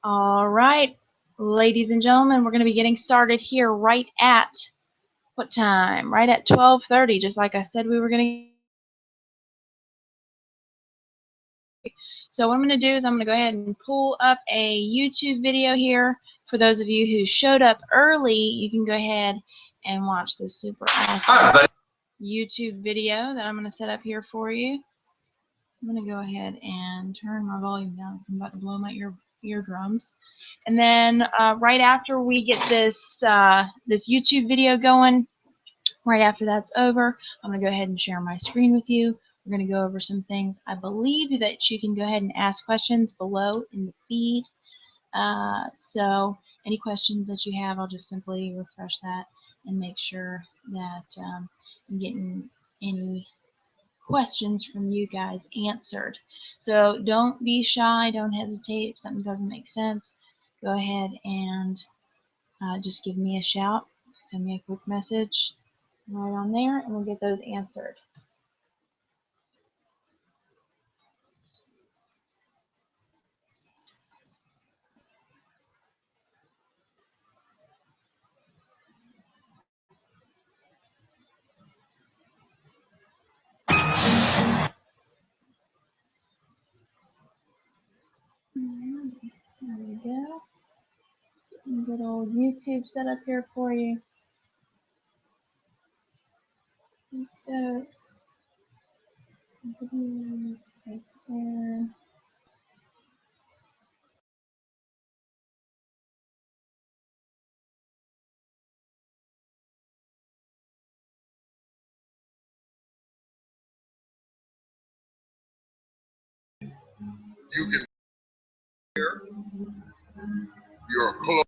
All right, ladies and gentlemen, we're going to be getting started here right at what time? Right at 12:30, just like I said we were going to. So what I'm going to do is I'm going to go ahead and pull up a YouTube video here. For those of you who showed up early, you can go ahead and watch this super awesome YouTube video that I'm going to set up here for you. I'm going to go ahead and turn my volume down. I'm about to blow my eardrums. And then right after we get this this YouTube video going, right after that's over, I'm going to go ahead and share my screen with you. We're going to go over some things. I believe that you can go ahead and ask questions below in the feed. So any questions that you have, I'll just simply refresh that and make sure that I'm getting any questions from you guys answered. So don't be shy, don't hesitate. If something doesn't make sense, go ahead and just give me a shout, send me a quick message right on there, and we'll get those answered. There we go. Good old YouTube set up here for you. So, videos right there. You can hear your clothes.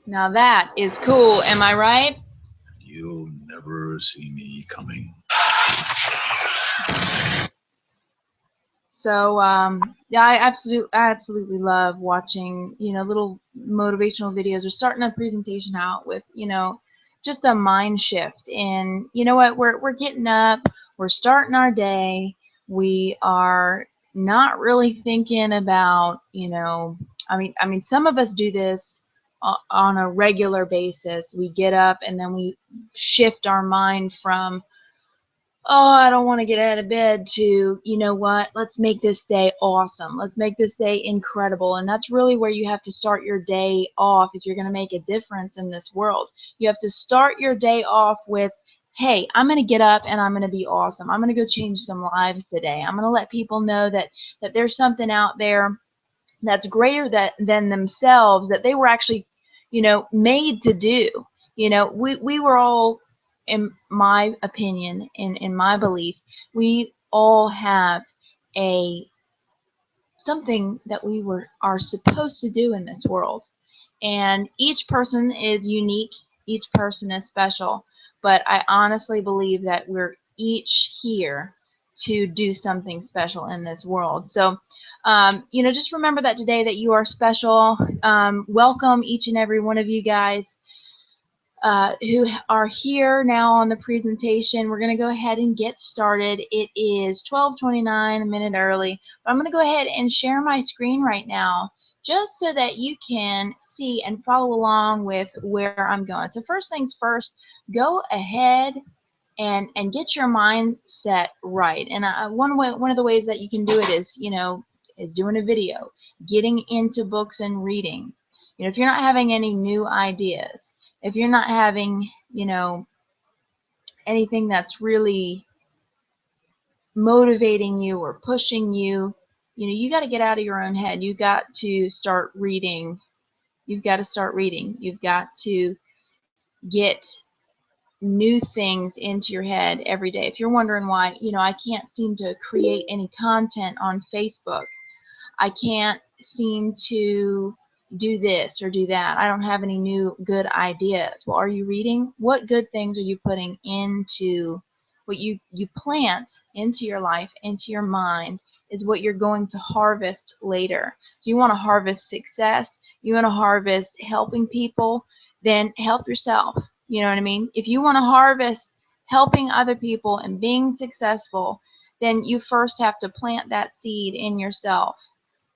Now that is cool, am I right? You'll never see me coming. So yeah, I absolutely love watching, you know, little motivational videos or starting a presentation out with, you know, just a mind shift. And you know what, we're getting up, we're starting our day, we are not really thinking about, you know, I mean some of us do this on a regular basis. We get up and then we shift our mind from, oh, I don't want to get out of bed, to, you know what, let's make this day awesome. Let's make this day incredible. And that's really where you have to start your day off if you're going to make a difference in this world. You have to start your day off with, hey, I'm going to get up and I'm going to be awesome. I'm going to go change some lives today. I'm going to let people know that there's something out there that's greater than themselves, that they were actually, you know, made to do. You know, we were all, in my opinion, in my belief, we all have a something that are supposed to do in this world. And each person is unique, each person is special, but I honestly believe that we're each here to do something special in this world. So, you know, just remember that today, that you are special. Welcome each and every one of you guys who are here now on the presentation. We're going to go ahead and get started. It is 12:29, a minute early, but I'm going to go ahead and share my screen right now just so that you can see and follow along with where I'm going. So first things first, go ahead and get your mindset right. And one of the ways that you can do it is, you know, is doing a video, getting into books and reading. You know, if you're not having any new ideas, if you're not having, you know, anything that's really motivating you or pushing you, you know, you got to get out of your own head. You got to start reading. You've got to start reading. You've got to get new things into your head every day. If you're wondering why, you know, I can't seem to create any content on Facebook, I can't seem to do this or do that, I don't have any new good ideas. Well, are you reading? What good things are you putting into what you plant into your life, into your mind, is what you're going to harvest later. So you want to harvest success, you want to harvest helping people, then help yourself. You know what I mean? If you want to harvest helping other people and being successful, then you first have to plant that seed in yourself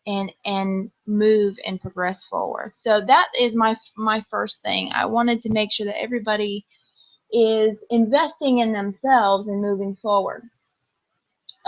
and move and progress forward. So that is my first thing. I wanted to make sure that everybody is investing in themselves and moving forward.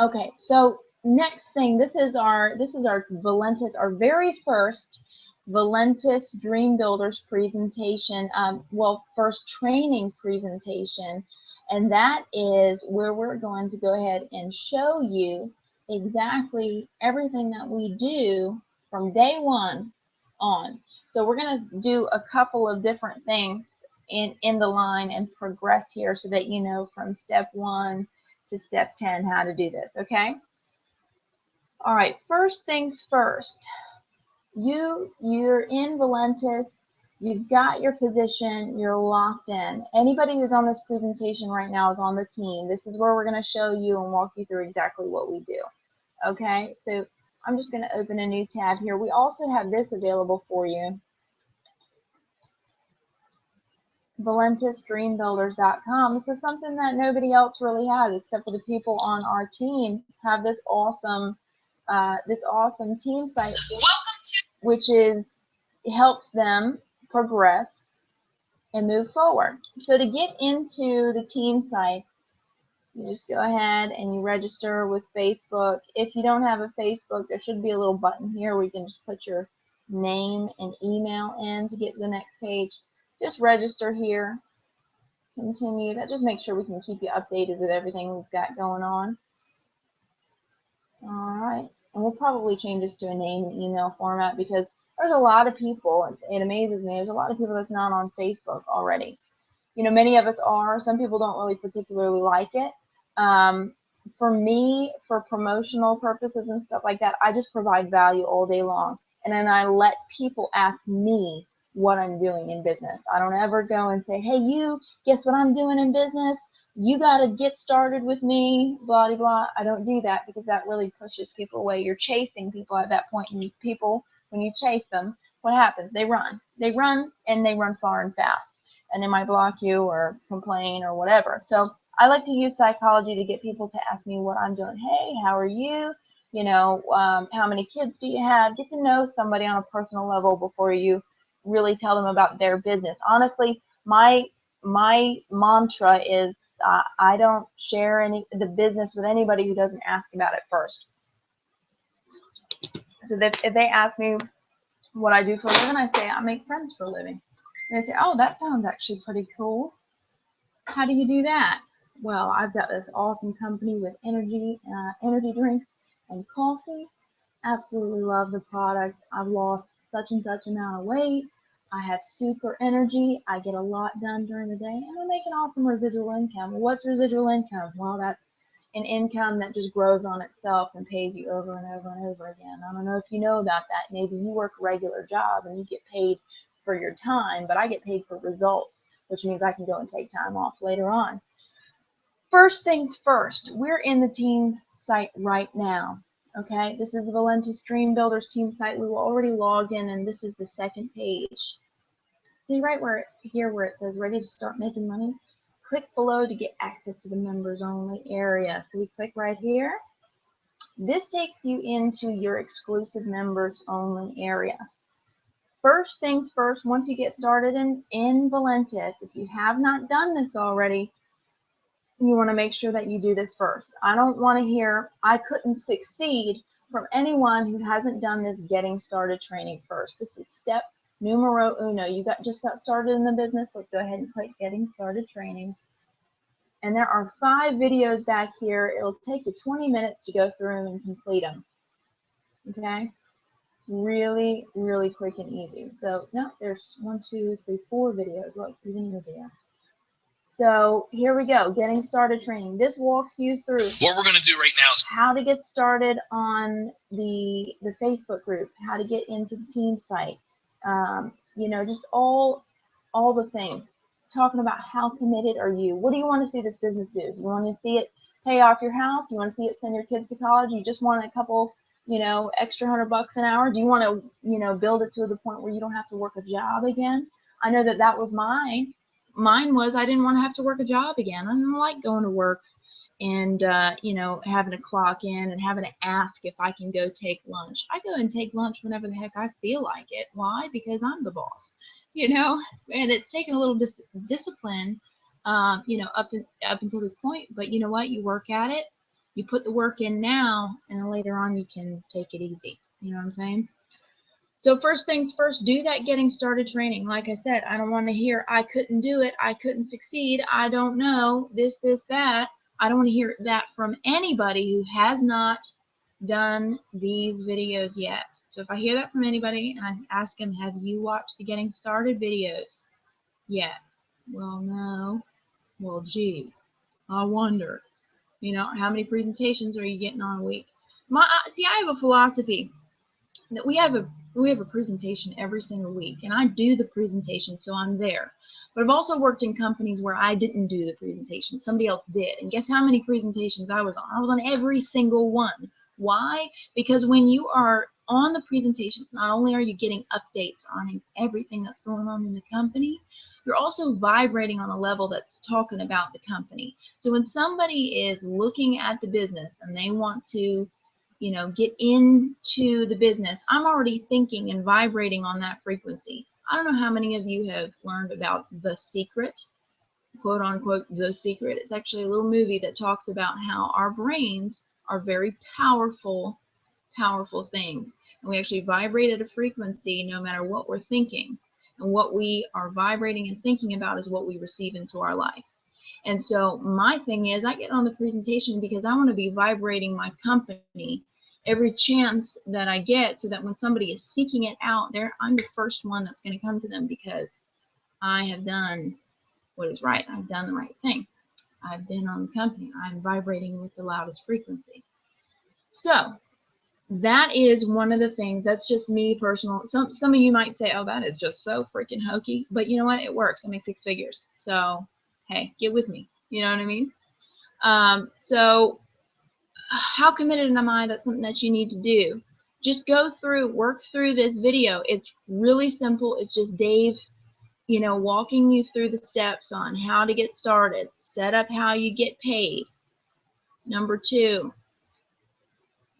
Okay, so next thing, this is our Valentus, our very first Valentus Dream Builders presentation, well, first training presentation, and that is where we're going to go ahead and show you exactly everything that we do from day one on. So we're going to do a couple of different things in the line and progress here so that you know from step 1 to step 10 how to do this, okay? All right, first things first. You're in Valentus, you've got your position, you're locked in. Anybody who's on this presentation right now is on the team. This is where we're going to show you and walk you through exactly what we do. Okay, so I'm just going to open a new tab here. We also have this available for you. ValentusDreamBuilders.com. This is something that nobody else really has except for the people on our team have this awesome team site, which helps them progress and move forward. So to get into the team site, you just go ahead and you register with Facebook. If you don't have a Facebook, there should be a little button here where you can just put your name and email in to get to the next page. Just register here. Continue. That just makes sure we can keep you updated with everything we've got going on. Alright. And we'll probably change this to a name and email format because there's a lot of people, it amazes me, there's a lot of people that's not on Facebook already. You know, many of us are. Some people don't really particularly like it. For me, for promotional purposes and stuff like that, I just provide value all day long. And then I let people ask me what I'm doing in business. I don't ever go and say, hey, you, guess what I'm doing in business? You got to get started with me, blah, blah, blah. I don't do that because that really pushes people away. You're chasing people at that point, and people, when you chase them, what happens? They run. They run, and they run far and fast. And they might block you or complain or whatever. So I like to use psychology to get people to ask me what I'm doing. Hey, how are you? You know, how many kids do you have? Get to know somebody on a personal level before you really tell them about their business. Honestly, my mantra is I don't share the business with anybody who doesn't ask about it first. So if they ask me what I do for a living, I say I make friends for a living. And they say, oh, that sounds actually pretty cool. How do you do that? Well, I've got this awesome company with energy drinks and coffee. Absolutely love the product. I've lost such and such amount of weight. I have super energy. I get a lot done during the day, and I make an awesome residual income. What's residual income? Well, that's an income that just grows on itself and pays you over and over and over again. I don't know if you know about that. Maybe you work a regular job and you get paid for your time, but I get paid for results, which means I can go and take time off later on. First things first, we're in the team site right now. Okay, this is the Valentus Dream Builders Team site. We were already logged in, and this is the second page. See right where it says ready to start making money? Click below to get access to the members only area. So we click right here. This takes you into your exclusive members only area. First things first, once you get started in Valentus, if you have not done this already, you want to make sure that you do this first. I don't want to hear I couldn't succeed from anyone who hasn't done this getting started training first. This is step numero uno. You just got started in the business. Let's go ahead and click getting started training. And there are 5 videos back here. It'll take you 20 minutes to go through them and complete them. Okay? Really, really quick and easy. So, no, there's 1, 2, 3, 4 videos. Look, even easier. So here we go, getting started training. This walks you through what we're going to do right now is how to get started on the Facebook group, how to get into the team site, you know, just all the things. Talking about how committed are you? What do you want to see this business do? Do you want to see it pay off your house? You want to see it send your kids to college? You just want a couple, you know, extra $100 an hour? Do you want to, you know, build it to the point where you don't have to work a job again? I know that was mine. Mine was I didn't want to have to work a job again. I didn't like going to work and, you know, having to clock in and having to ask if I can go take lunch. I go and take lunch whenever the heck I feel like it. Why? Because I'm the boss, you know, and it's taken a little discipline, you know, up until this point. But you know what? You work at it. You put the work in now, and then later on you can take it easy. You know what I'm saying? So first things first, do that getting started training. Like I said, I don't want to hear I couldn't do it, I couldn't succeed, I don't know, this, that. I don't want to hear that from anybody who has not done these videos yet. So if I hear that from anybody and I ask them, have you watched the getting started videos yet? Well, no. Well, gee, I wonder. You know, how many presentations are you getting on a week? See, I have a philosophy that we have a presentation every single week, and I do the presentation, so I'm there. But I've also worked in companies where I didn't do the presentation. Somebody else did. And guess how many presentations I was on? I was on every single one. Why? Because when you are on the presentations, not only are you getting updates on everything that's going on in the company, you're also vibrating on a level that's talking about the company. So when somebody is looking at the business and they want to, you know, get into the business, I'm already thinking and vibrating on that frequency. I don't know how many of you have learned about The Secret, quote unquote, The Secret. It's actually a little movie that talks about how our brains are very powerful things. And we actually vibrate at a frequency no matter what we're thinking. And what we are vibrating and thinking about is what we receive into our life. And so my thing is I get on the presentation because I want to be vibrating my company every chance that I get, so that when somebody is seeking it out there, I'm the first one that's going to come to them because I have done what is right. I've done the right thing. I've been on the company. I'm vibrating with the loudest frequency. So that is one of the things. That's just me personal. Some of you might say, oh, that is just so freaking hokey, but you know what, it works. I make 6 figures, so hey, get with me, you know what I mean? So how committed am I? That's something that you need to do. Just work through this video. It's really simple. It's just Dave, you know, walking you through the steps on how to get started, set up how you get paid. Number 2,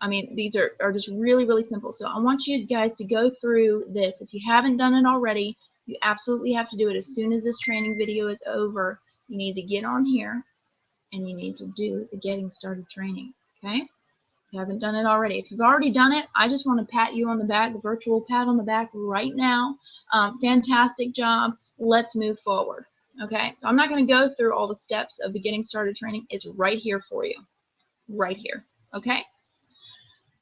I mean, these are just really, really simple. So I want you guys to go through this. If you haven't done it already, you absolutely have to do it as soon as this training video is over. You need to get on here and you need to do the getting started training, okay? If you haven't done it already. If you've already done it, I just want to pat you on the back, the virtual pat on the back right now. Fantastic job. Let's move forward, okay? So I'm not going to go through all the steps of the getting started training. It's right here for you, right here, okay?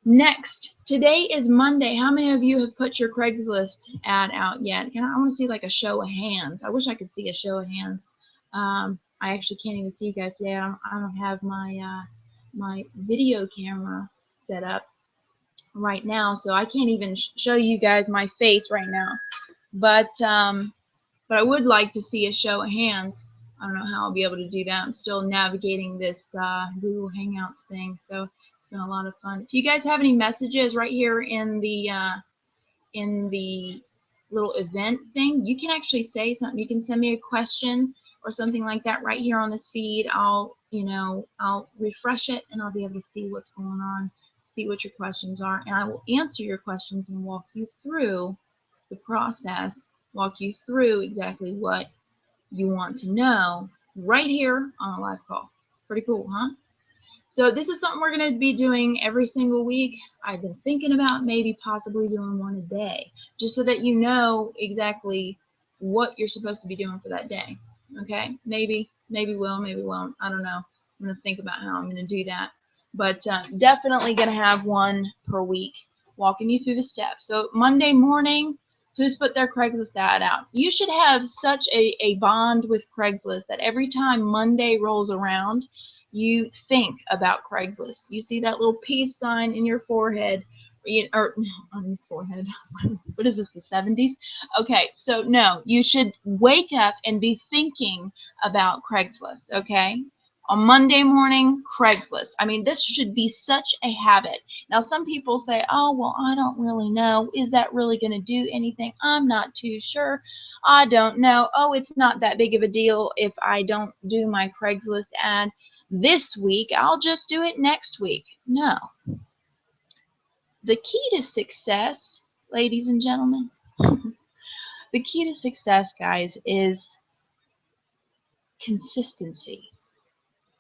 Next, today is Monday. How many of you have put your Craigslist ad out yet? I want to see like a show of hands. I wish I could see a show of hands. I actually can't even see you guys today. I don't have my my video camera set up right now, so I can't even show you guys my face right now. But I would like to see a show of hands. I don't know how I'll be able to do that. I'm still navigating this Google Hangouts thing, so it's been a lot of fun. If you guys have any messages right here in the little event thing, you can actually say something. You can send me a question or something like that right here on this feed. I'll refresh it and I'll be able to see what's going on, see what your questions are, and I will answer your questions and walk you through the process, walk you through exactly what you want to know right here on a live call. Pretty cool, huh? So this is something we're going to be doing every single week. I've been thinking about maybe possibly doing one a day, just so that you know exactly what you're supposed to be doing for that day. Okay? Maybe will, maybe won't. I don't know. I'm going to think about how I'm going to do that. But definitely going to have one per week, walking you through the steps. So Monday morning, who's put their Craigslist ad out? You should have such a bond with Craigslist that every time Monday rolls around, you think about Craigslist. You see that little peace sign in your forehead, or on your forehead. What is this, the 70s? Okay, so no, you should wake up and be thinking about Craigslist, okay? On Monday morning, Craigslist. I mean, this should be such a habit. Now, some people say, oh, well, I don't really know. Is that really going to do anything? I'm not too sure. I don't know. Oh, it's not that big of a deal if I don't do my Craigslist ad this week. I'll just do it next week. No. The key to success, ladies and gentlemen, the key to success, guys, is consistency.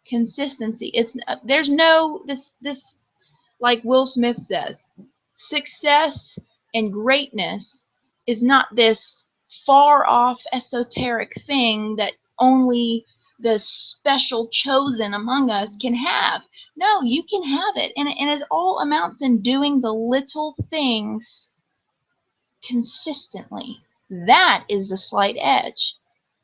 Consistency. There's no this like Will Smith says, success and greatness is not this far off esoteric thing that only the special chosen among us can have. No, you can have it, and it all amounts in doing the little things consistently. That is the slight edge.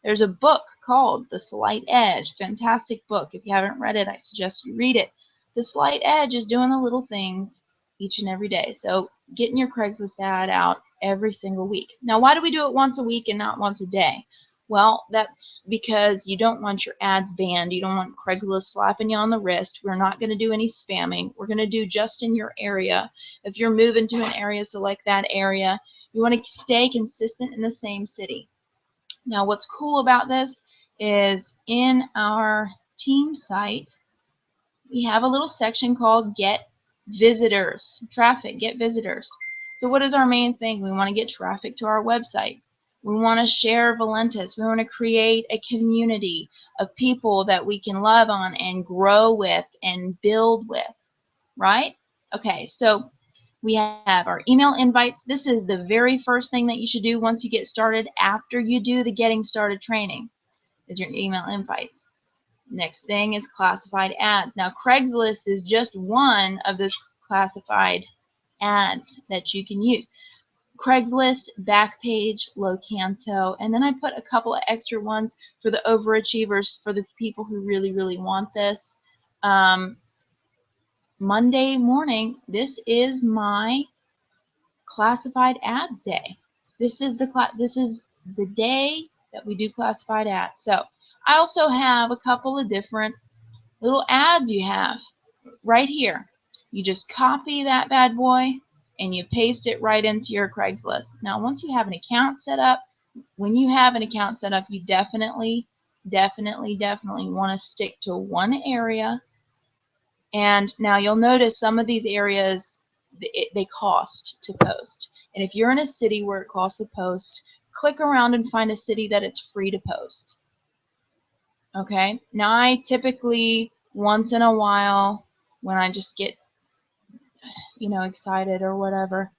There's a book called The Slight Edge. Fantastic book. If you haven't read it, I suggest you read it. The slight edge is doing the little things each and every day. So getting your Craigslist ad out every single week. Now, why do we do it once a week and not once a day? Well, that's because you don't want your ads banned. You don't want Craigslist slapping you on the wrist. We're not going to do any spamming. We're going to do just in your area. If you're moving to an area, select that area. You want to stay consistent in the same city. Now, what's cool about this is in our team site, we have a little section called Get Visitors, Traffic, Get Visitors. So what is our main thing? We want to get traffic to our website. We want to share Valentus. We want to create a community of people that we can love on and grow with and build with, right? Okay, so we have our email invites. This is the very first thing that you should do once you get started after you do the Getting Started training, is your email invites. Next thing is classified ads. Now, Craigslist is just one of those classified ads that you can use. Craigslist, Backpage, Locanto, and then I put a couple of extra ones for the overachievers, for the people who really, really want this. Monday morning, this is my classified ads day. This is the day that we do classified ads. So I also have a couple of different little ads you have right here. You just copy that bad boy and you paste it right into your Craigslist. Now, once you have an account set up, when you have an account set up, you definitely want to stick to one area. And now you'll notice some of these areas, they cost to post. And if you're in a city where it costs to post, click around and find a city that it's free to post. Okay? Now I typically, once in a while, when I just get, excited or whatever,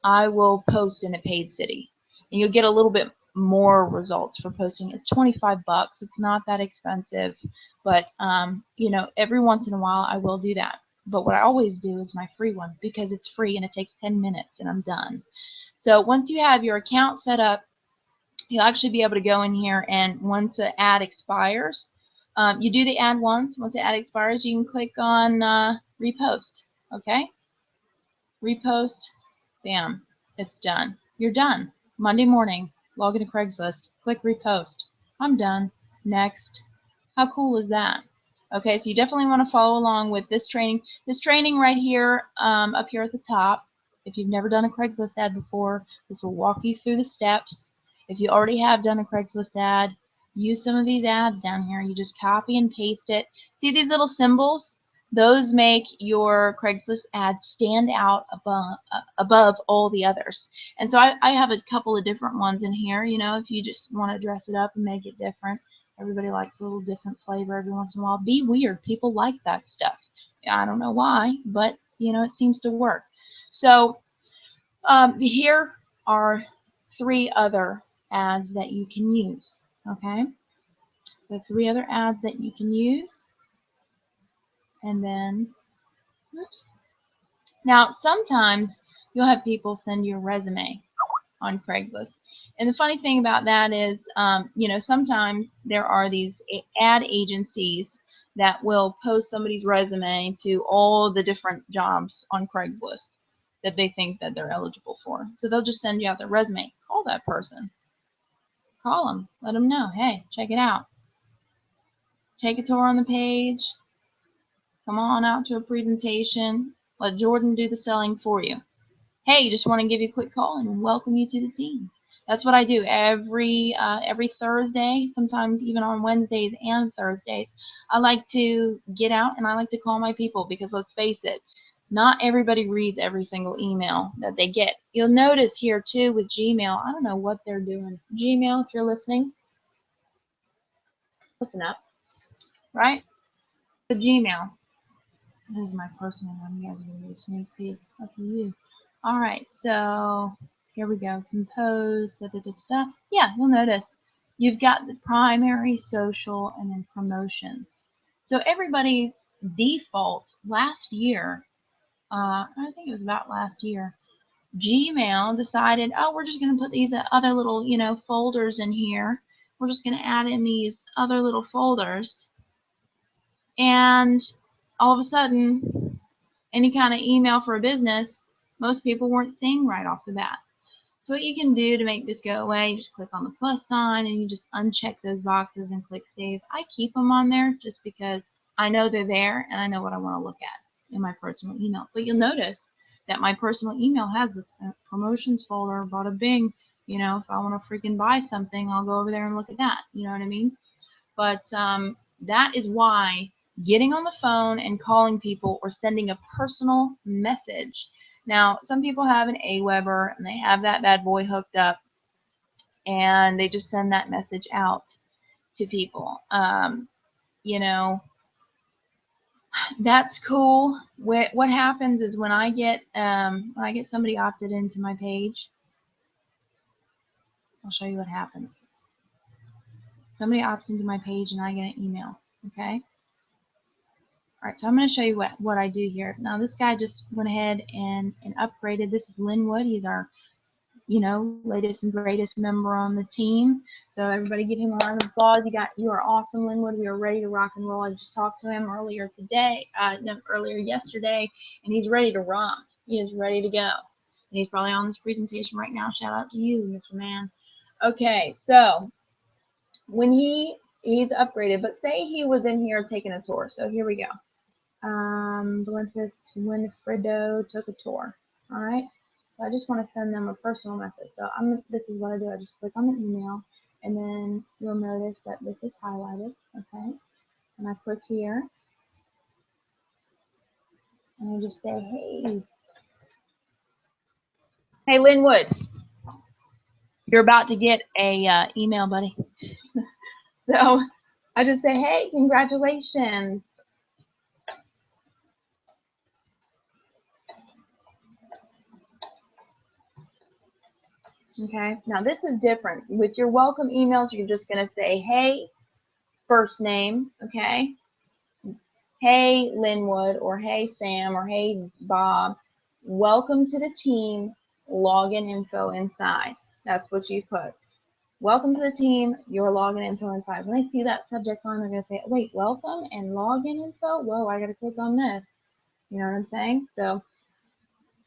I will post in a paid city. And you'll get a little bit more results for posting. It's 25 bucks. It's not that expensive. But, every once in a while I will do that. But what I always do is my free one because it's free and it takes 10 minutes and I'm done. So once you have your account set up, you'll actually be able to go in here, and once the ad expires, you do the ad once. Once the ad expires, you can click on repost. Okay? Repost. Bam. It's done. You're done. Monday morning, log into Craigslist. Click repost. I'm done. Next. How cool is that? Okay, so you definitely want to follow along with this training. This training right here, up here at the top, if you've never done a Craigslist ad before, this will walk you through the steps. If you already have done a Craigslist ad, use some of these ads down here. You just copy and paste it. See these little symbols? Those make your Craigslist ad stand out above all the others. And so I have a couple of different ones in here, if you just want to dress it up and make it different. Everybody likes a little different flavor every once in a while. Be weird. People like that stuff. I don't know why, but, it seems to work. So here are 3 other ads that you can use. Okay? So 3 other ads that you can use. And then, oops. Now, sometimes you'll have people send you a resume on Craigslist. And the funny thing about that is, sometimes there are these ad agencies that will post somebody's resume to all the different jobs on Craigslist that they think that they're eligible for. So they'll just send you out their resume. Call that person. Call them. Let them know, hey, check it out. Take a tour on the page. Come on out to a presentation. Let Jordan do the selling for you. Hey, just want to give you a quick call and welcome you to the team. That's what I do every Thursday, sometimes even on Wednesdays and Thursdays. I like to get out and I like to call my people because let's face it, not everybody reads every single email that they get. You'll notice here too with Gmail, I don't know what they're doing. Gmail, if you're listening, listen up, right? The Gmail. This is my personal one. You guys are going to get a sneak peek. Up to you. All right, so here we go. Compose. Da, da, da, da. Yeah, you'll notice you've got the primary, social, and then promotions. So everybody's default last year, I think it was about last year, Gmail decided, oh, we're just going to put these other little, folders in here. We're just going to add in these other little folders. And all of a sudden, any kind of email for a business, most people weren't seeing right off the bat. So what you can do to make this go away, you just click on the plus sign and you just uncheck those boxes and click save. I keep them on there just because I know they're there and I know what I want to look at in my personal email. But you'll notice that my personal email has this promotions folder, bada bing. If I want to freaking buy something, I'll go over there and look at that. You know what I mean? But that is why getting on the phone and calling people or sending a personal message. Now, some people have an AWeber and they have that bad boy hooked up and they just send that message out to people. That's cool. What happens is when I get somebody opted into my page, I'll show you what happens. Somebody opts into my page and I get an email. Okay. Alright, so I'm going to show you what I do here. Now this guy just went ahead and upgraded. This is Linwood. He's our, latest and greatest member on the team. So everybody give him a round of applause. You are awesome, Linwood. We are ready to rock and roll. I just talked to him earlier yesterday, and he's ready to rock. He is ready to go. And he's probably on this presentation right now. Shout out to you, Mr. Man. Okay, so when he's upgraded, but say he was in here taking a tour. So here we go. Valentus Winfredo took a tour. All right. So I just want to send them a personal message. So this is what I do. I just click on the email, and then you'll notice that this is highlighted. Okay. And I click here, and I just say, hey, Linwood, you're about to get a email, buddy. So I just say, hey, congratulations. Okay, now this is different. With your welcome emails, you're just going to say, hey, first name, okay? Hey, Linwood, or hey, Sam, or hey, Bob. Welcome to the team, login info inside. That's what you put. Welcome to the team, your login info inside. When they see that subject line, they're going to say, wait, welcome and login info? Whoa, I got to click on this. You know what I'm saying? So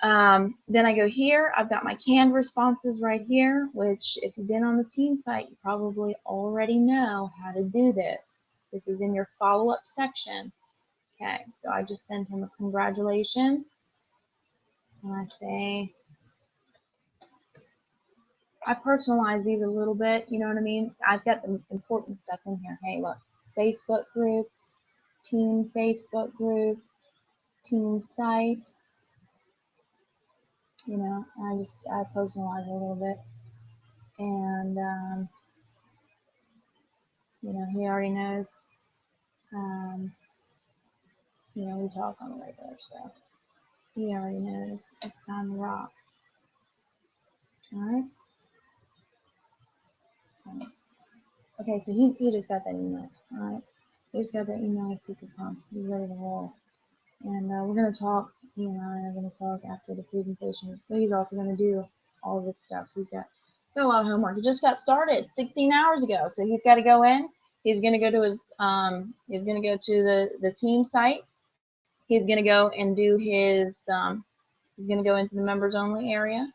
then I go here. I've got my canned responses right here, which if you've been on the team site, you probably already know how to do this. This is in your follow-up section. Okay, so I just sent him a congratulations. And I say, I personalize these a little bit, you know what I mean? I've got the important stuff in here. Hey, look, Facebook group, team Facebook group, team site. You know, I personalize it a little bit. And, you know, he already knows. You know, we talk on the regular stuff. He already knows it's time to rock. Alright? Okay, so he just got that email. Alright? He just got that email with secret pump. He's ready to roll. And we're going to talk, he and I are going to talk after the presentation. But he's also going to do all this stuff. So he's got a lot of homework. He just got started 16 hours ago. So he's got to go in. He's going to go to his, he's going to go to the team site. He's going to go and do his, he's going to go into the members only area.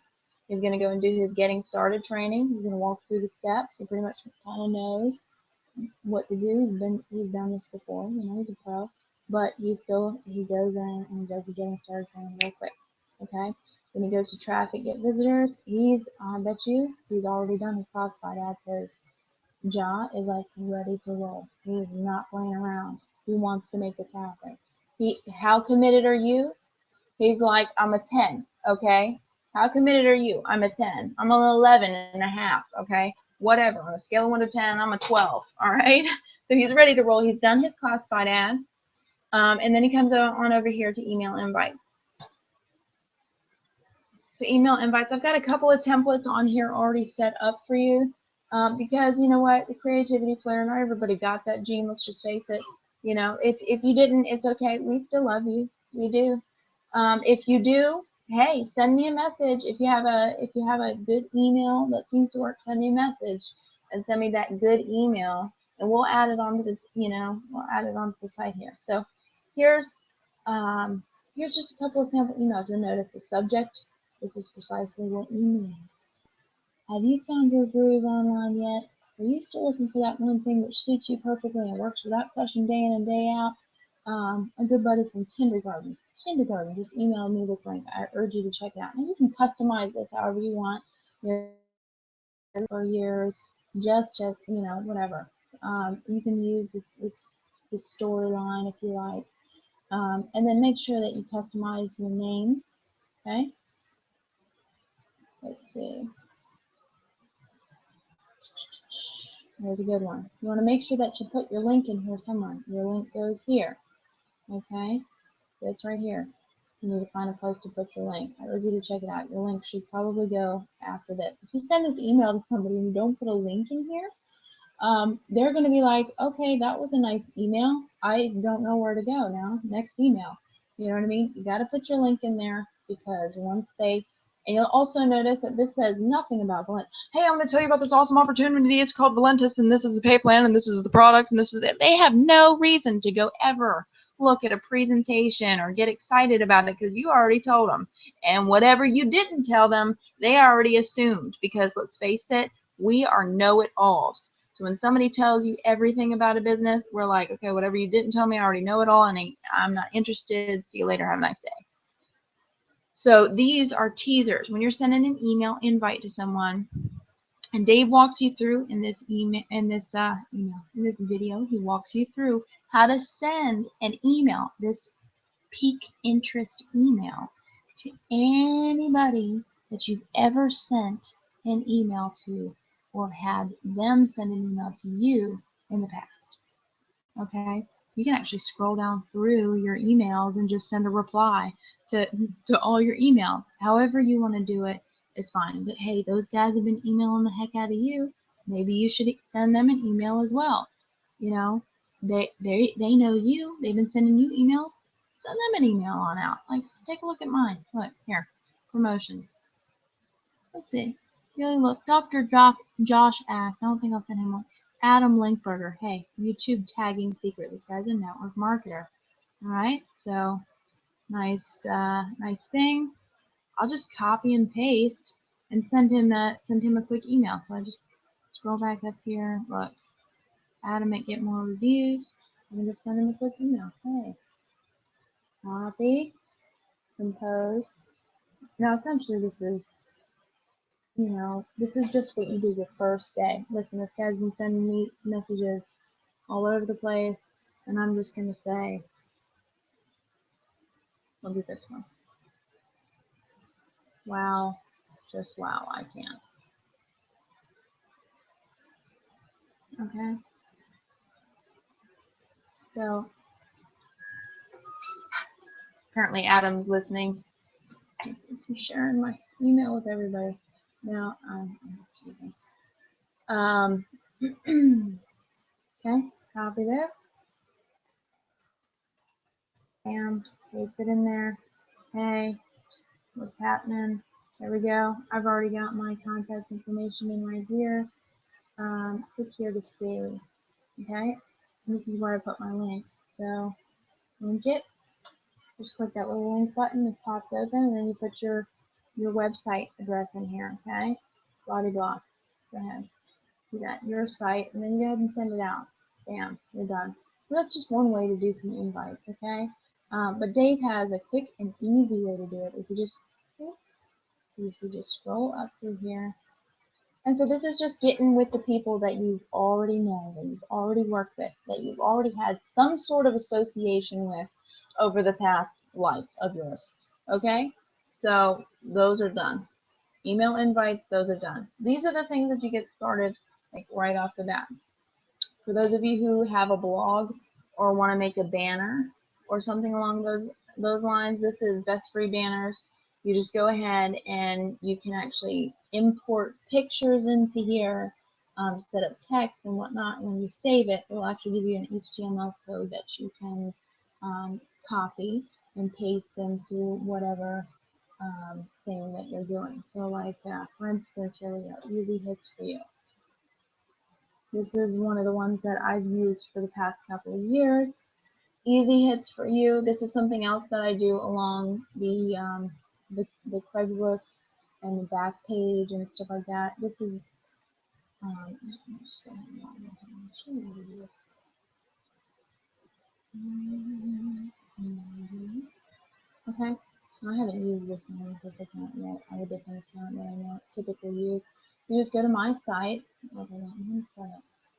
He's going to go and do his getting started training. He's going to walk through the steps. He pretty much kind of knows what to do. He's done this before. You know, he's a pro. But he goes in and does the getting started training real quick. Okay? Then he goes to traffic, get visitors. I bet you, he's already done his classified ad because Ja is like ready to roll. He's not playing around. He wants to make this happen. How committed are you? He's like, I'm a 10, okay? How committed are you? I'm a 10. I'm an 11 and a half, okay? Whatever. On a scale of 1 to 10, I'm a 12, all right? So he's ready to roll. He's done his classified ad. And then he comes on over here to email invites. So email invites, I've got a couple of templates on here already set up for you. Because you know what, the creativity flare, not everybody got that gene, let's just face it. You know, if you didn't, it's okay. We still love you. We do. If you do, hey, send me a message. If you have a good email that seems to work, send me a message and send me that good email, and we'll add it onto the we'll add it onto the site here. So here's just a couple of sample emails. You'll notice the subject. This is precisely what you need. Have you found your groove online yet? Are you still looking for that one thing which suits you perfectly and works without question day in and day out? A good buddy from kindergarten just emailed me this link. I urge you to check it out. Now you can customize this however you want. You know, for years, just you know, whatever. You can use this storyline if you like, and then make sure that you customize your name. Okay. Let's see. Here's a good one. You want to make sure that you put your link in here somewhere. Your link goes here. Okay? It's right here. You need to find a place to put your link. I urge you to check it out. Your link should probably go after this. If you send this email to somebody and you don't put a link in here, they're going to be like, okay, that was a nice email. I don't know where to go now. Next email. You know what I mean? You got to put your link in there because once they And you'll also notice that this says nothing about Valentus. Hey, I'm going to tell you about this awesome opportunity. It's called Valentus, and this is the pay plan, and this is the products, and this is it. They have no reason to go ever look at a presentation or get excited about it because you already told them. And whatever you didn't tell them, they already assumed because, let's face it, we are know-it-alls. So when somebody tells you everything about a business, we're like, okay, whatever you didn't tell me, I already know it all, and I'm not interested. See you later. Have a nice day. So these are teasers. When you're sending an email invite to someone, and Dave walks you through in this video, he walks you through how to send an email, this peak interest email, to anybody that you've ever sent an email to or had them send an email to you in the past. Okay? You can actually scroll down through your emails and just send a reply to all your emails. However you want to do it is fine. But hey, those guys have been emailing the heck out of you. Maybe you should send them an email as well. You know, they know you. They've been sending you emails. Send them an email on out. Like, take a look at mine. Look here, promotions. Let's see. Really look, Dr. Josh asked. I don't think I'll send him one. Adam Linkberger. Hey, YouTube tagging secret. This guy's a network marketer. All right, so nice thing. I'll just copy and paste and send him a quick email. So I just scroll back up here. Look, Adam at Get More Reviews. I'm gonna just send him a quick email. Hey, copy, compose. Now essentially this is, you know, this is just what you do your first day. Listen, this guy's been sending me messages all over the place, and I'm just gonna say, we'll do this one. Wow, just wow, I can't. Okay. So apparently Adam's listening. He's sharing my email with everybody. Now I'm teasing. Okay, copy this. Bam, paste it in there. Hey, what's happening? There we go. I've already got my contact information in right here. Click here to see. Okay, and this is where I put my link. So link it. Just click that little link button. It pops open, and then you put your website address in here. Okay, blah blah blah. Go ahead. You got your site, and then go ahead and send it out. Bam, you're done. So that's just one way to do some invites. Okay. But Dave has a quick and easy way to do it. If you just scroll up through here. And so this is just getting with the people that you already know, that you've already worked with, that you've already had some sort of association with over the past life of yours. Okay? So those are done. Email invites, those are done. These are the things that you get started like right off the bat. For those of you who have a blog or want to make a banner or something along those lines, this is Best Free Banners. You just go ahead and you can actually import pictures into here, set up text and whatnot. And when you save it, it will actually give you an HTML code that you can copy and paste into whatever thing that you're doing. So like, for instance, here we go, Easy Hits for You. This is one of the ones that I've used for the past couple of years. Easy Hits for You. This is something else that I do along the Craigslist and the back page and stuff like that. This is just show you what it is. Okay, I haven't used this one for this account yet. I have a different account that I don't typically use. You just go to my site,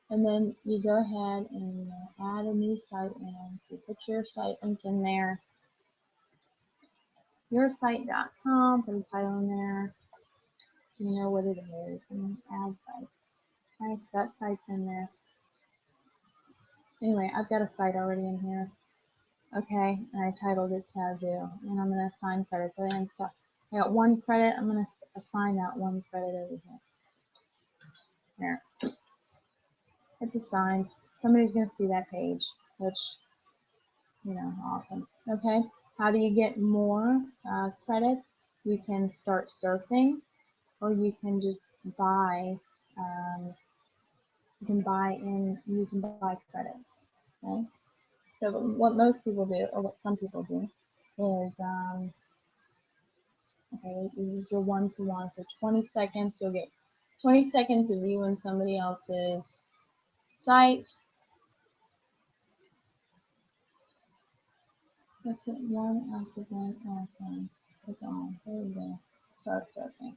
and then you go ahead and add a new site in. So put your site link in there. Yoursite.com, put a title in there. You know what it is. And add site. Okay, that site's in there. Anyway, I've got a site already in here. Okay, and I titled it Tazoo, and I'm going to assign credits. I got 1 credit. I'm going to assign that 1 credit over here. There. It's assigned. Somebody's going to see that page, which, you know, awesome. Okay, how do you get more credits? you can start surfing, or you can just buy. You can buy credits. Okay. So what most people do, or what some people do, is okay, this is your one-to-one. So 20 seconds, you'll get 20 seconds of you and somebody else's site. That's it. One active link. Okay. Click on. There you go. Start surfing.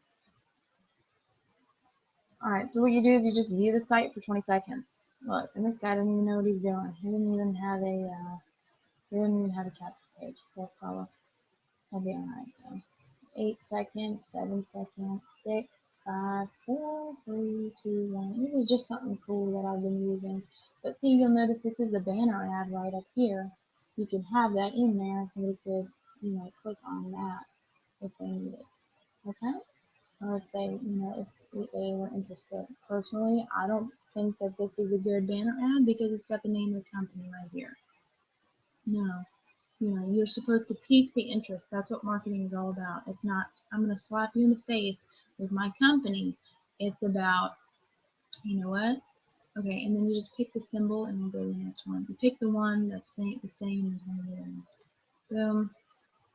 Alright, so what you do is you just view the site for 20 seconds. Look, and this guy doesn't even know what he's doing. He didn't even have a capture page. Poor fella. He'll be alright though. 8 seconds, 7 seconds, 6, 5, 4, 3, 2, 1. This is just something cool that I've been using. But see, you'll notice this is the banner ad right up here. You can have that in there. Somebody could, click on that if they need it. Okay? Or if they were interested. Personally, I don't think that this is a good banner ad because it's got the name of the company right here. No. You're supposed to pique the interest. That's what marketing is all about. It's not, I'm going to slap you in the face with my company. It's about, you know what? Okay, and then you just pick the symbol and we'll go to the next one. You pick the one that's the same as one of the others. Boom.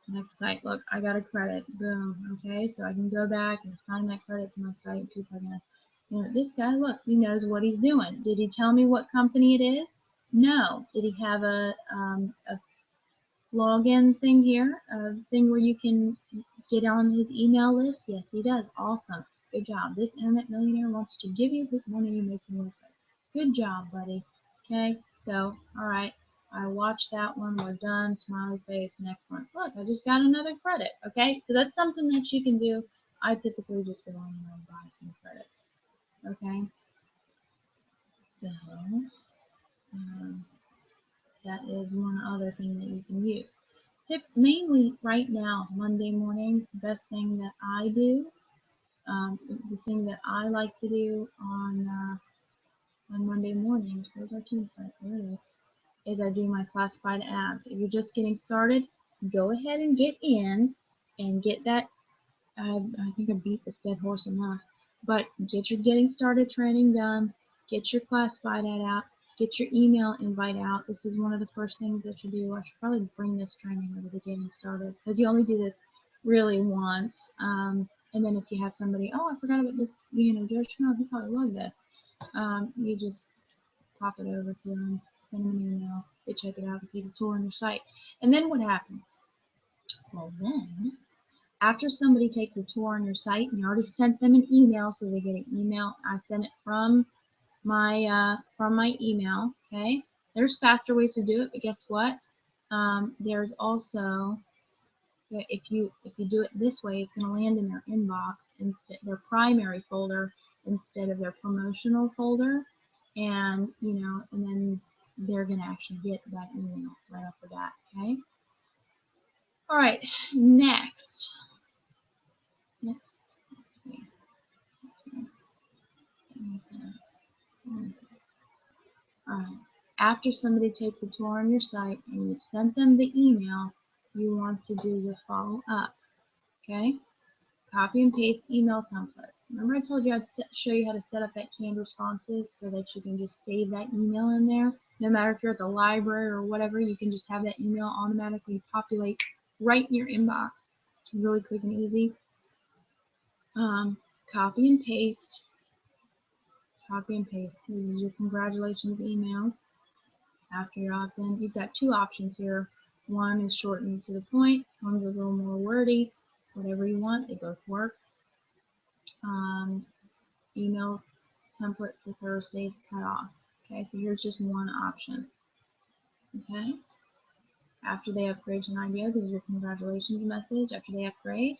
Next site. Look, I got a credit. Boom. Okay, so I can go back and assign that credit to my site. People are going to, this guy, look, he knows what he's doing. Did he tell me what company it is? No. Did he have a login thing here, a thing where you can get on his email list? Yes, he does. Awesome. Good job. This internet millionaire wants to give you his money making website. Good job, buddy. Okay, so, all right. I watched that one. We're done. Smiley face. Next one. Look, I just got another credit. Okay, so that's something that you can do. I typically just go on and buy some credits. Okay, so that is one other thing that you can use. Mainly right now, Monday morning, the best thing that I do, the thing that I like to do on Monday mornings, where's our team site? There it is I do my classified ads. If you're just getting started, go ahead and get in and get that. I think I beat this dead horse enough, but get your getting started training done. Get your classified ad out. Get your email invite out. This is one of the first things that you do. I should probably bring this training over to getting started because you only do this really once. And then if you have somebody, oh, I forgot about this, Joe Schmo, he probably loved this. You just pop it over to them, send them an email, they check it out, they take a tour on your site. And then what happens? Well, then, after somebody takes a tour on your site and you already sent them an email, so they get an email, I send it from my email. Okay, there's faster ways to do it, but guess what? There's also, if you do it this way, it's going to land in their inbox instead, their primary folder instead of their promotional folder, and and then they're going to actually get that email right off the bat. Okay. All right. Next. Let's see. Alright, after somebody takes a tour on your site and you've sent them the email, you want to do your follow up. Okay? Copy and paste email templates. Remember I told you I'd show you how to set up that canned responses so that you can just save that email in there? No matter if you're at the library or whatever, you can just have that email automatically populate right in your inbox. It's really quick and easy. Copy and paste. Copy and paste. This is your congratulations email. After you're logged in, you've got two options here. One is shortened to the point. One's a little more wordy. Whatever you want, they both work. Email template for Thursday's cutoff. Okay, so here's just one option. Okay. After they upgrade to an IBO, this is your congratulations message. After they upgrade,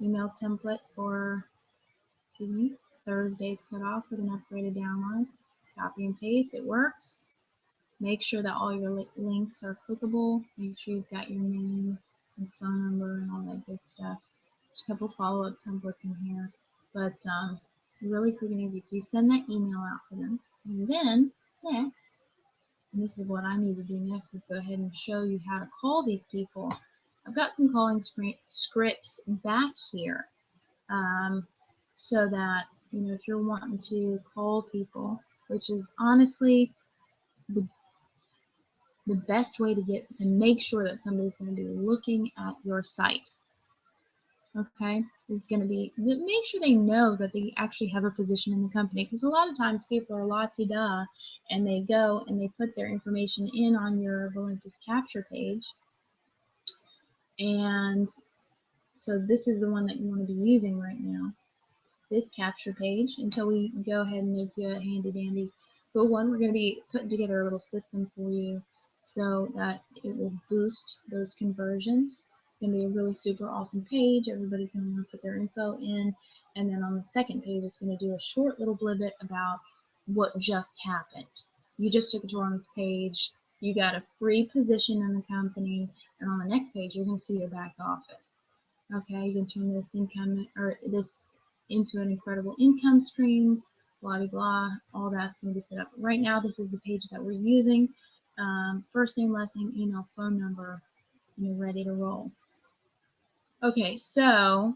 email template for Thursday's cutoff with an upgraded download. Copy and paste. It works. Make sure that all your links are clickable. Make sure you've got your name and phone number and all that good stuff. There's a couple follow-up templates in here, but really quick and easy. So you send that email out to them, and then next, and this is what I need to do next, is go ahead and show you how to call these people. I've got some calling scripts back here, so that, you know, if you're wanting to call people, which is honestly the best way to make sure that somebody's going to be looking at your site. Okay, is going to be make sure they know that they actually have a position in the company, because a lot of times people are la-ti-da and they go and they put their information in on your Valentus capture page, and so this is the one that you want to be using right now, this capture page, until we go ahead and make you a handy dandy cool one. We're going to be putting together a little system for you so that it will boost those conversions. It's going to be a really super awesome page. Everybody's going to want to put their info in, and then on the second page it's going to do a short little blibbit about what just happened. You just took a tour on this page, you got a free position in the company, and on the next page you're going to see your back office. Okay, you can turn this income or this into an incredible income stream, blah blah blah. All that's going to be set up. Right now, this is the page that we're using. First name, last name, email, phone number, and you're ready to roll. Okay, so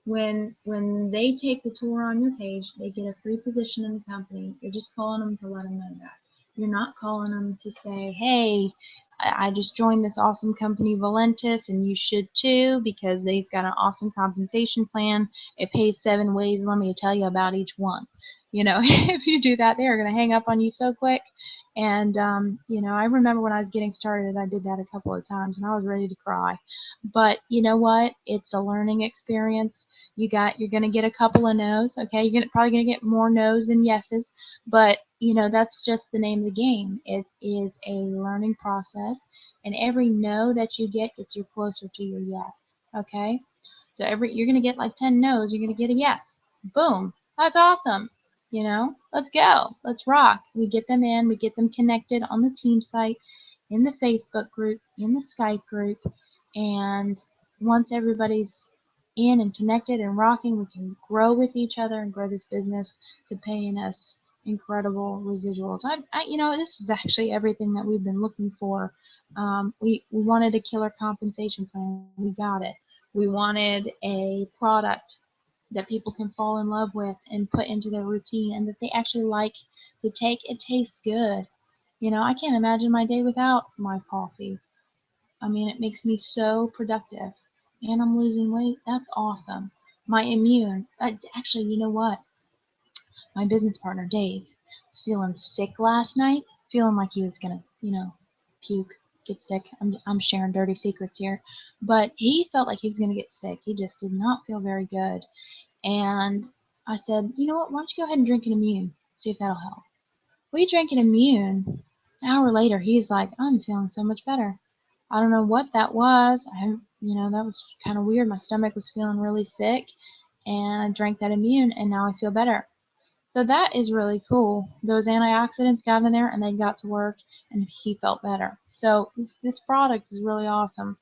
when they take the tour on your page, they get a free position in the company. You're just calling them to let them know that. You're not calling them to say, hey, I just joined this awesome company, Valentus, and you should too, because they've got an awesome compensation plan. It pays 7 ways. Let me tell you about each one. You know, if you do that, they're going to hang up on you so quick. And, you know, I remember when I was getting started, I did that a couple of times, and I was ready to cry. But you know what? It's a learning experience. You're going to get a couple of no's, okay? You're probably going to get more no's than yeses, but you know, that's just the name of the game. It is a learning process, and every no that you get gets you closer to your yes, okay? So you're going to get like 10 no's, you're going to get a yes. Boom. That's awesome. You know, let's go. Let's rock. We get them in, we get them connected on the team site, in the Facebook group, in the Skype group, and once everybody's in and connected and rocking, we can grow with each other and grow this business to paying us incredible residuals. You know, this is actually everything that we've been looking for. We wanted a killer compensation plan. We got it. We wanted a product that people can fall in love with and put into their routine, and that they actually like to take. It tastes good. You know, I can't imagine my day without my coffee. I mean, it makes me so productive, and I'm losing weight. That's awesome. My immune, actually, you know what? My business partner, Dave, was feeling sick last night, feeling like he was gonna, you know, puke, get sick. I'm sharing dirty secrets here, but he felt like he was gonna get sick. He just did not feel very good, and I said, you know what? Why don't you go ahead and drink an immune, see if that'll help. We drank an immune. An hour later, he's like, I'm feeling so much better. I don't know what that was. You know, that was kind of weird. My stomach was feeling really sick, and I drank that immune, and now I feel better. So that is really cool. Those antioxidants got in there and they got to work, and he felt better. So this product is really awesome.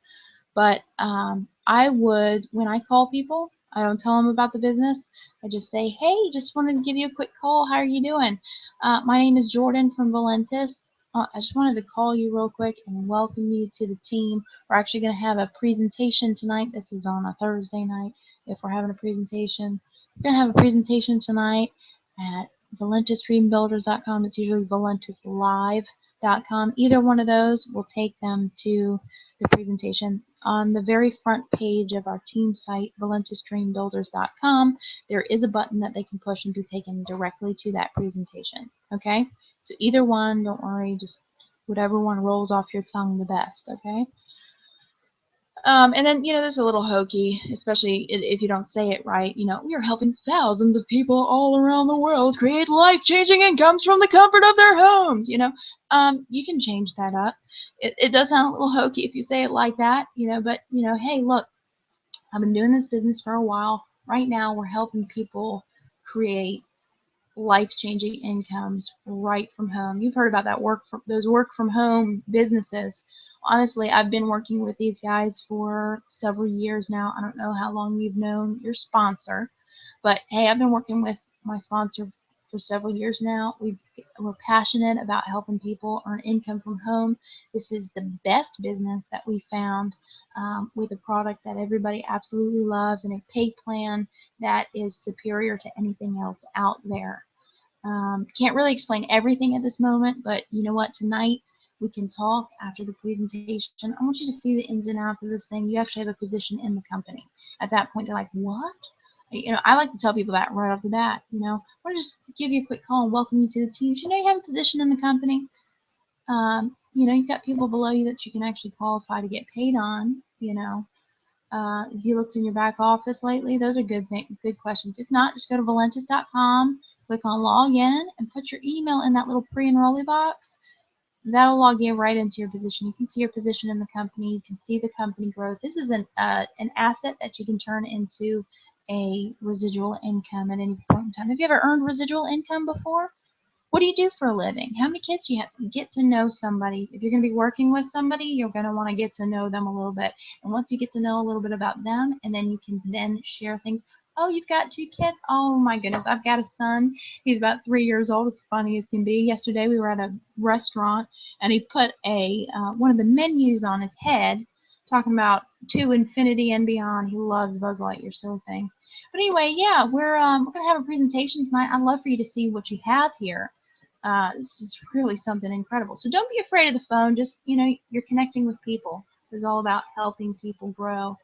But I would, when I call people, I don't tell them about the business. I just say, hey, just wanted to give you a quick call. How are you doing? My name is Jordan from Valentus. I just wanted to call you real quick and welcome you to the team. We're actually going to have a presentation tonight. This is on a Thursday night if we're having a presentation. We're going to have a presentation tonight at ValentusDreamBuilders.com. It's usually ValentusLive.com. Either one of those will take them to the presentation. On the very front page of our team site, ValentusDreamBuilders.com, there is a button that they can push and be taken directly to that presentation. Okay? So either one, don't worry, just whatever one rolls off your tongue the best. Okay? And then, you know, there's a little hokey, especially if you don't say it right. You know, we are helping thousands of people all around the world create life-changing incomes from the comfort of their homes. You know, you can change that up. It does sound a little hokey if you say it like that, you know, but, you know, hey, look, I've been doing this business for a while. Right now, we're helping people create life-changing incomes right from home. You've heard about that those work-from-home businesses. Honestly, I've been working with these guys for several years now. I don't know how long you've known your sponsor, but hey, I've been working with my sponsor for several years now. We're passionate about helping people earn income from home. This is the best business that we found, with a product that everybody absolutely loves and a pay plan that is superior to anything else out there. Can't really explain everything at this moment, but you know what? Tonight we can talk after the presentation. I want you to see the ins and outs of this thing. You actually have a position in the company. At that point, they're like, what? You know, I like to tell people that right off the bat. You know, I want to just give you a quick call and welcome you to the team. You know, you have a position in the company. You know, you've got people below you that you can actually qualify to get paid on. You know, if you looked in your back office lately, those are good questions. If not, just go to valentus.com, click on log in, and put your email in that little pre-enrollee box. That'll log you right into your position. You can see your position in the company. You can see the company growth. This is an asset that you can turn into a residual income at any point in time. Have you ever earned residual income before? What do you do for a living? How many kids do you have? Get to know somebody. If you're going to be working with somebody, you're going to want to get to know them a little bit. And once you get to know a little bit about them, and then you can then share things. Oh, you've got 2 kids? Oh my goodness, I've got a son. He's about 3 years old, as funny as can be. Yesterday we were at a restaurant, and he put a one of the menus on his head, talking about to infinity and beyond. He loves Buzz Lightyear, silly thing. But anyway, yeah, we're going to have a presentation tonight. I'd love for you to see what you have here. This is really something incredible. So don't be afraid of the phone. Just, you know, you're connecting with people. It's all about helping people grow,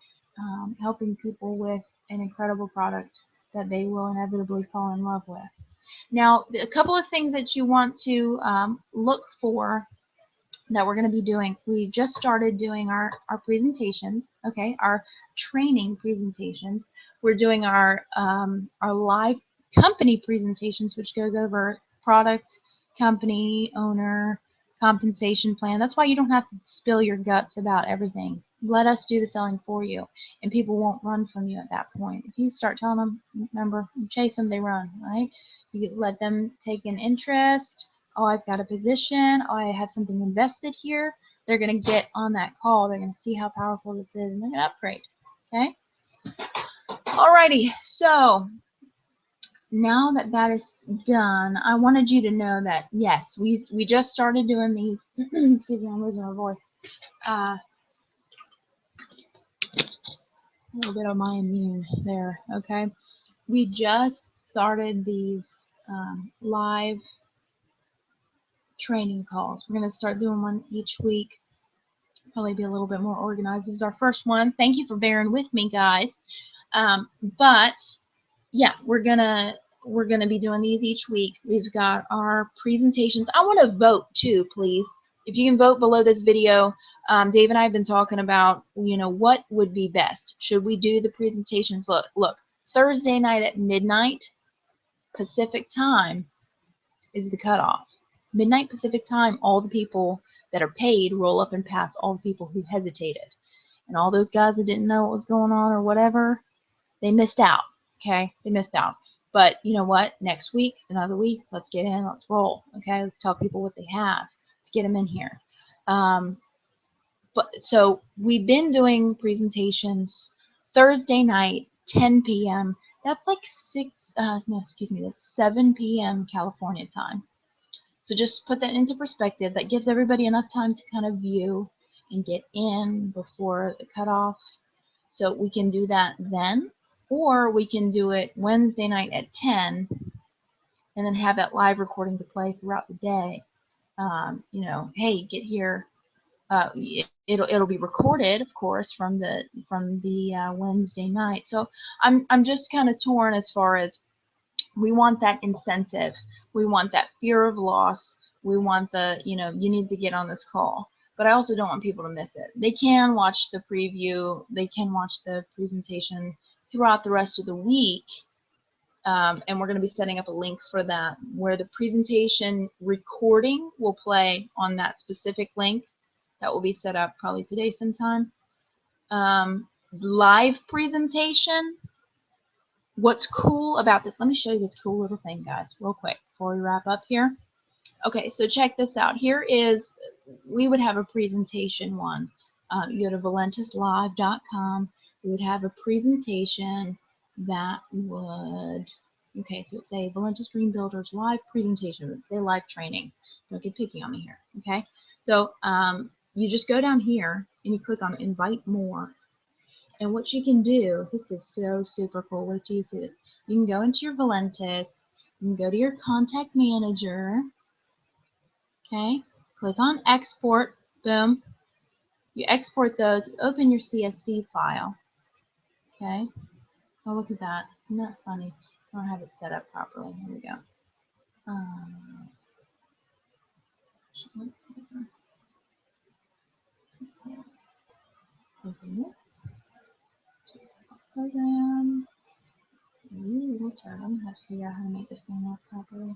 helping people with an incredible product that they will inevitably fall in love with. Now, a couple of things that you want to look for that we're going to be doing. We just started doing our presentations, okay, our training presentations. We're doing our live company presentations, which goes over product, company, owner, compensation plan. That's why you don't have to spill your guts about everything. Let us do the selling for you, and people won't run from you at that point. If you start telling them, remember, you chase them, they run, right? You let them take an interest. Oh, I've got a position. Oh, I have something invested here. They're going to get on that call. They're going to see how powerful this is, and they're going to upgrade. Okay? Alrighty, so now that that is done, I wanted you to know that, yes, we just started doing these. Excuse me, I'm losing my voice. A little bit of my immune there, okay? We just started these live training calls. We're going to start doing one each week. Probably be a little bit more organized. This is our first one. Thank you for bearing with me, guys. But yeah, we're gonna be doing these each week. We've got our presentations. I want to vote too, please. If you can vote below this video. Dave and I have been talking about, you know, what would be best. Should we do the presentations? Look, Thursday night at midnight Pacific time is the cutoff. Midnight Pacific time, all the people that are paid roll up and pass all the people who hesitated. And all those guys that didn't know what was going on or whatever, they missed out. Okay? They missed out. But you know what? Next week, another week, let's get in, let's roll. Okay? Let's tell people what they have. Let's get them in here. So we've been doing presentations Thursday night, 10 p.m. That's like 7 p.m. California time. So just put that into perspective. That gives everybody enough time to kind of view and get in before the cutoff. So we can do that then, or we can do it Wednesday night at 10 and then have that live recording to play throughout the day. You know, hey, get here. It'll be recorded, of course, from the Wednesday night. So I'm just kind of torn as far as, we want that incentive. We want that fear of loss. We want the, you know, you need to get on this call. But I also don't want people to miss it. They can watch the preview. They can watch the presentation throughout the rest of the week. And we're going to be setting up a link for that, where the presentation recording will play on that specific link. That will be set up probably today sometime. Live presentation. What's cool about this, let me show you this cool little thing, guys, real quick before we wrap up here. Okay, so check this out. Here is, we would have a presentation one. You go to valentuslive.com. We would have a presentation that would Okay, so it say Valentus Dream Builders live presentation. It say live training. Don't get picky on me here. Okay, so you just go down here and you click on invite more. And what you can do, this is so super cool. Wait till you see this. You can go into your Valentus. You can go to your contact manager. Okay, click on export. Boom. You export those. You open your CSV file. Okay. Oh, look at that. Isn't that funny? I don't have it set up properly. Here we go. Open it. Program. You little turd. I'm gonna have to figure out how to make this thing work properly.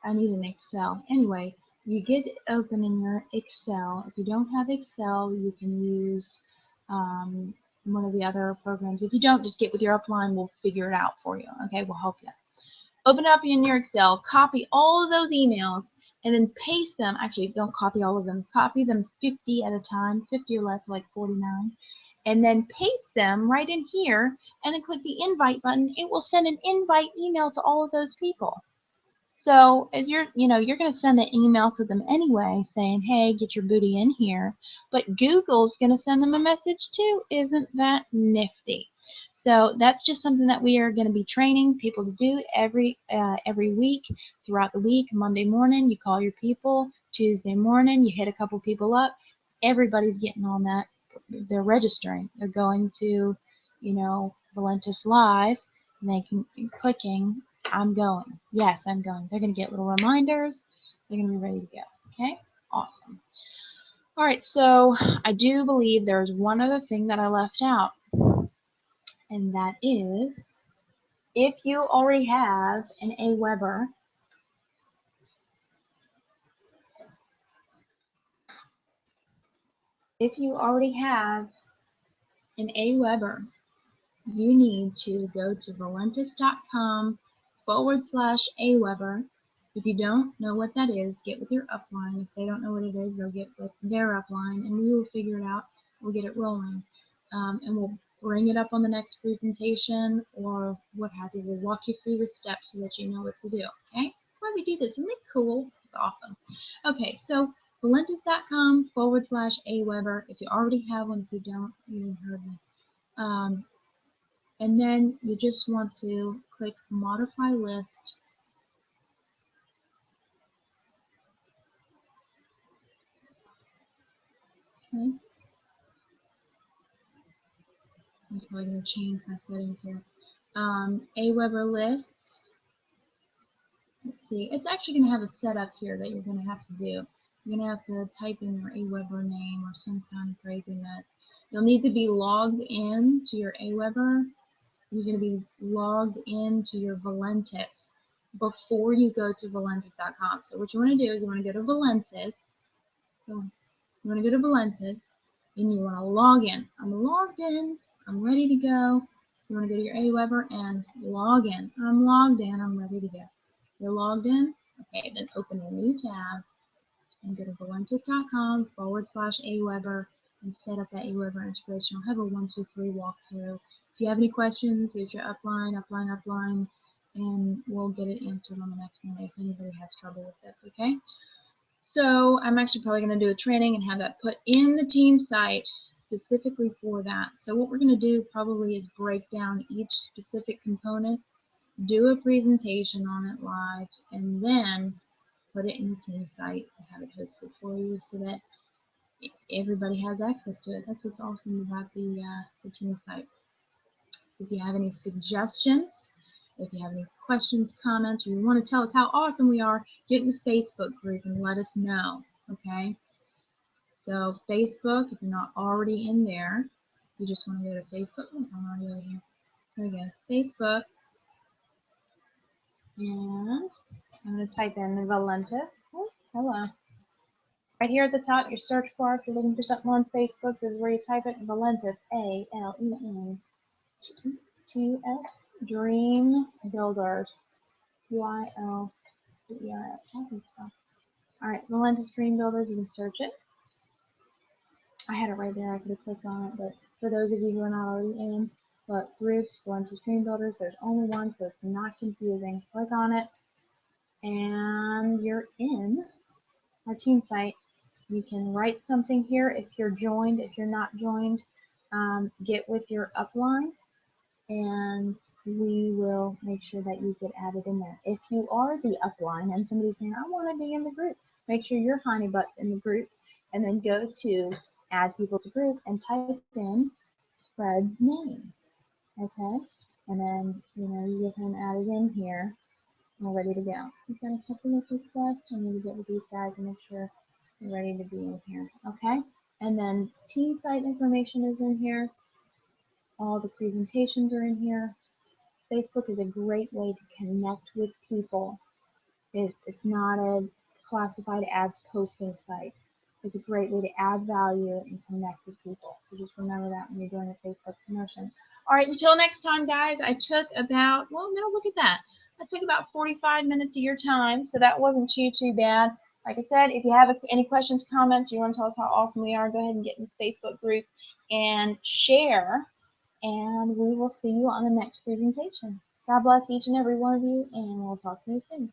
I need an Excel. Anyway, you get it open in your Excel. If you don't have Excel, you can use one of the other programs. If you don't, just get with your upline. We'll figure it out for you. Okay, we'll help you. Open it up in your Excel, copy all of those emails, and then paste them. Actually, don't copy all of them. Copy them 50 at a time, 50 or less, like 49. And then paste them right in here, and then click the invite button. It will send an invite email to all of those people. So as you're going to send an email to them anyway saying, hey, get your booty in here. But Google's going to send them a message too. Isn't that nifty? So that's just something that we are going to be training people to do every week, throughout the week. Monday morning, you call your people. Tuesday morning, you hit a couple people up. Everybody's getting on that. They're registering. They're going to, Valentus Live, and they can clicking. I'm going. Yes, I'm going. They're going to get little reminders. They're going to be ready to go. Okay? Awesome. All right, so I do believe there's one other thing that I left out, and that is if you already have an AWeber, you need to go to valentus.com/AWeber. If you don't know what that is, get with your upline. If they don't know what it is, they'll get with their upline, and we will figure it out. We'll get it rolling, and we'll bring it up on the next presentation or what have you. We'll walk you through the steps so that you know what to do. Okay? That's why we do this. Isn't it cool? It's awesome. Okay, so valentus.com/AWeber. If you already have one, if you don't, you heard me. And then you just want to click Modify List. Okay. I'm probably going to change my settings here. AWeber lists. Let's see. It's actually going to have a setup here that you're going to have to do. You're going to have to type in your AWeber name or some kind of craziness. You'll need to be logged in to your AWeber. You're going to be logged into your Valentus before you go to valentus.com. So what you want to do is you want to go to Valentus. So you want to go to Valentus and you want to log in. I'm logged in. I'm ready to go. You want to go to your AWeber and log in. I'm logged in. I'm ready to go. You're logged in? Okay, then open a new tab and go to valentus.com/AWeber and set up that AWeber integration. I'll have a 1, 2, 3 walkthrough. If you have any questions, use your upline, and we'll get it answered on the next one if anybody has trouble with this, okay? So I'm actually probably going to do a training and have that put in the team site specifically for that. So what we're going to do probably is break down each specific component, do a presentation on it live, and then put it in the team site and have it hosted for you so that everybody has access to it. That's what's awesome about the team site. If you have any suggestions, if you have any questions, comments, or you want to tell us how awesome we are, get in the Facebook group and let us know, okay? So Facebook, if you're not already in there, you just want to go to Facebook. Oh, I'm already over here. There we go. Facebook. And I'm going to type in Valentus. Oh, hello. Right here at the top, your search bar, if you're looking for something on Facebook, this is where you type it, Valentus, A-L-E-N-T-U-S, Dream Builders, B-I-L-D-E-R-S. Alright, Valentus Dream Builders, you can search it. I had it right there, I could have clicked on it, but for those of you who are not already in, Look, groups, Valentus Dream Builders, there's only one, so it's not confusing. Click on it, and you're in our team site. You can write something here if you're joined. If you're not joined, get with your upline, and we will make sure that you get added in there. If you are the upline and somebody's saying, I want to be in the group, make sure your honeybutt's in the group, and then go to add people to group and type in Fred's name. Okay, and then you get him added in here. We're ready to go. We've got a couple of requests. I need to get with these guys and make sure they're ready to be in here. Okay, and then team site information is in here. All the presentations are in here. Facebook is a great way to connect with people. It's not a classified as posting site. It's a great way to add value and connect with people. So just remember that when you're doing a Facebook promotion. All right, until next time, guys, I took about, well, no, look at that. I took about 45 minutes of your time, so that wasn't too bad. Like I said, if you have any questions, comments, or you want to tell us how awesome we are, go ahead and get in the Facebook group and share, and we will see you on the next presentation. God bless each and every one of you, and we'll talk to you soon.